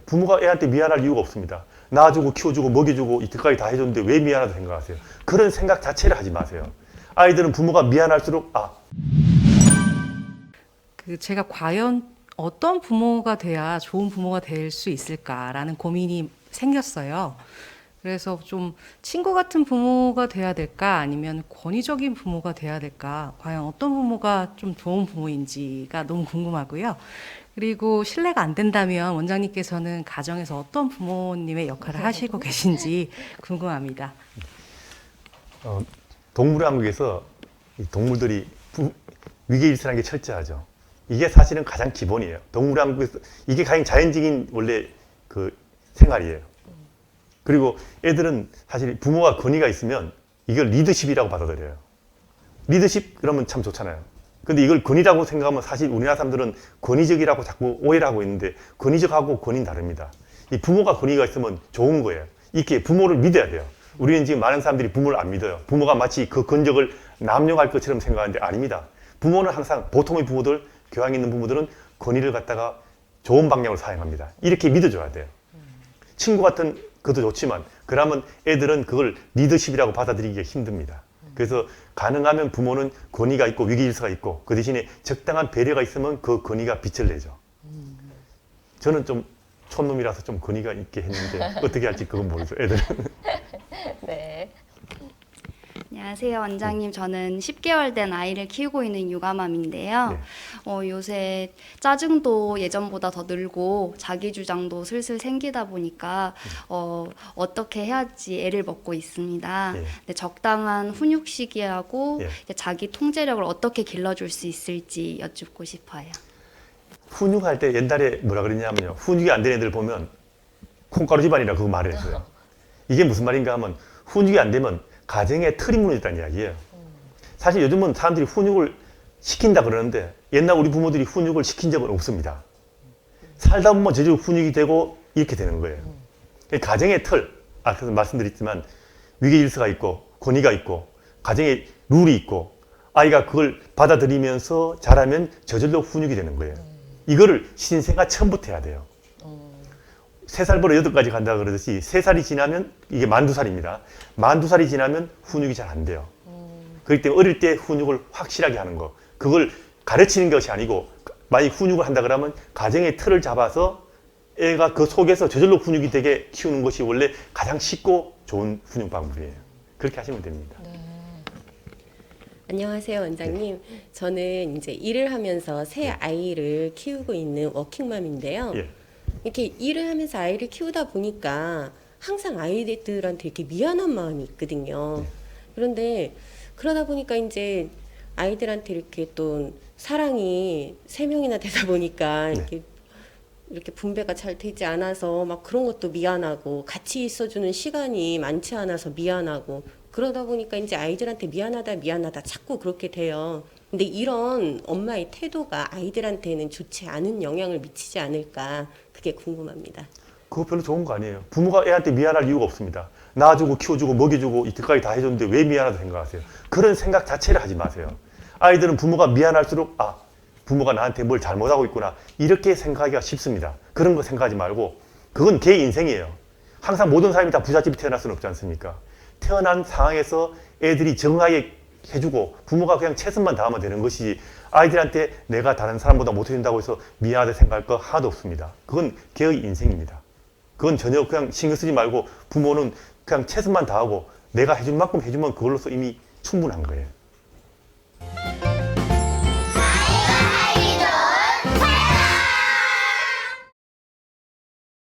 부모가 애한테 미안할 이유가 없습니다. 낳아주고 키워주고 먹여주고 이때까지 다 해줬는데 왜 미안하다 생각하세요? 그런 생각 자체를 하지 마세요. 아이들은 부모가 미안할수록 제가 과연 어떤 부모가 돼야 좋은 부모가 될 수 있을까라는 고민이 생겼어요. 그래서 좀 친구 같은 부모가 돼야 될까 아니면 권위적인 부모가 돼야 될까, 과연 어떤 부모가 좀 좋은 부모인지가 너무 궁금하고요. 그리고 실례가 안 된다면 원장님께서는 가정에서 어떤 부모님의 역할을 하시고 계신지 궁금합니다. 동물왕국에서 이 동물들이 위계질서라는 게 철저하죠. 이게 사실은 가장 기본이에요. 동물왕국에서 이게 가장 자연적인 원래 그 생활이에요. 그리고 애들은 사실 부모가 권위가 있으면 이걸 리더십이라고 받아들여요. 리더십 그러면 참 좋잖아요. 근데 이걸 권위라고 생각하면 사실 우리나라 사람들은 권위적이라고 자꾸 오해를 하고 있는데, 권위적하고 권위는 다릅니다. 이 부모가 권위가 있으면 좋은 거예요. 이렇게 부모를 믿어야 돼요. 우리는 지금 많은 사람들이 부모를 안 믿어요. 부모가 마치 그 권력을 남용할 것처럼 생각하는데 아닙니다. 부모는 항상, 보통의 부모들, 교양 있는 부모들은 권위를 갖다가 좋은 방향으로 사용합니다. 이렇게 믿어줘야 돼요. 친구 같은 그것도 좋지만, 그러면 애들은 그걸 리더십이라고 받아들이기가 힘듭니다. 그래서 가능하면 부모는 권위가 있고 위계질서가 있고, 그 대신에 적당한 배려가 있으면 그 권위가 빛을 내죠. 저는 좀 촌놈이라서 좀 권위가 있게 했는데 어떻게 할지 그건 모르죠, 애들은. 네. 안녕하세요, 원장님. 저는 10개월 된 아이를 키우고 있는 육아맘인데요. 네. 요새 짜증도 예전보다 더 늘고 자기 주장도 슬슬 생기다 보니까 어떻게 해야지 애를 먹고 있습니다. 네. 근데 적당한 훈육 시기하고 네. 이제 자기 통제력을 어떻게 길러줄 수 있을지 여쭙고 싶어요. 훈육할 때 옛날에 뭐라 그랬냐면요, 훈육이 안 되는 애들 보면 콩가루 집안이라 그거 말을 했어요. 이게 무슨 말인가 하면, 훈육이 안 되면 가정의 틀이 무너졌다는 이야기예요. 사실 요즘은 사람들이 훈육을 시킨다 그러는데, 옛날 우리 부모들이 훈육을 시킨 적은 없습니다. 살다 보면 저절로 훈육이 되고 이렇게 되는 거예요. 가정의 틀, 아까 말씀드렸지만 위계질서가 있고 권위가 있고 가정의 룰이 있고 아이가 그걸 받아들이면서 자라면 저절로 훈육이 되는 거예요. 이거를 신생아 처음부터 해야 돼요. 3살부터 8까지 간다 그러듯이 3살이 지나면, 이게 만 2살입니다. 만 2살이 지나면 훈육이 잘 안 돼요. 그렇기 때문에 어릴 때 훈육을 확실하게 하는 거, 그걸 가르치는 것이 아니고, 만약 훈육을 한다 그러면 가정의 틀을 잡아서 애가 그 속에서 저절로 훈육이 되게 키우는 것이 원래 가장 쉽고 좋은 훈육 방법이에요. 그렇게 하시면 됩니다. 안녕하세요, 원장님. 저는 이제 일을 하면서 새 아이를 키우고 있는 워킹맘인데요. 예. 이렇게 일을 하면서 아이를 키우다 보니까 항상 아이들한테 이렇게 미안한 마음이 있거든요. 그런데 그러다 보니까 이제 아이들한테 이렇게 또 사랑이 3명이나 되다 보니까 이렇게 분배가 잘 되지 않아서 막 그런 것도 미안하고, 같이 있어주는 시간이 많지 않아서 미안하고, 그러다 보니까 이제 아이들한테 미안하다 자꾸 그렇게 돼요. 근데 이런 엄마의 태도가 아이들한테는 좋지 않은 영향을 미치지 않을까, 그게 궁금합니다. 그거 별로 좋은 거 아니에요. 부모가 애한테 미안할 이유가 없습니다. 낳아주고 키워주고 먹여주고 이때까지 다 해줬는데 왜 미안하다 생각하세요? 그런 생각 자체를 하지 마세요. 아이들은 부모가 미안할수록 부모가 나한테 뭘 잘못하고 있구나, 이렇게 생각하기가 쉽습니다. 그런 거 생각하지 말고, 그건 걔 인생이에요. 항상 모든 사람이 다 부잣집이 태어날 수는 없지 않습니까? 태어난 상황에서 애들이 적응하게 해주고 부모가 그냥 최선만 다하면 되는 것이지, 아이들한테 내가 다른 사람보다 못해준다고 해서 미안하다 생각할 거 하나도 없습니다. 그건 걔의 인생입니다. 그건 전혀 그냥 신경 쓰지 말고, 부모는 그냥 최선만 다하고 내가 해준 만큼 해주면 그걸로서 이미 충분한 거예요.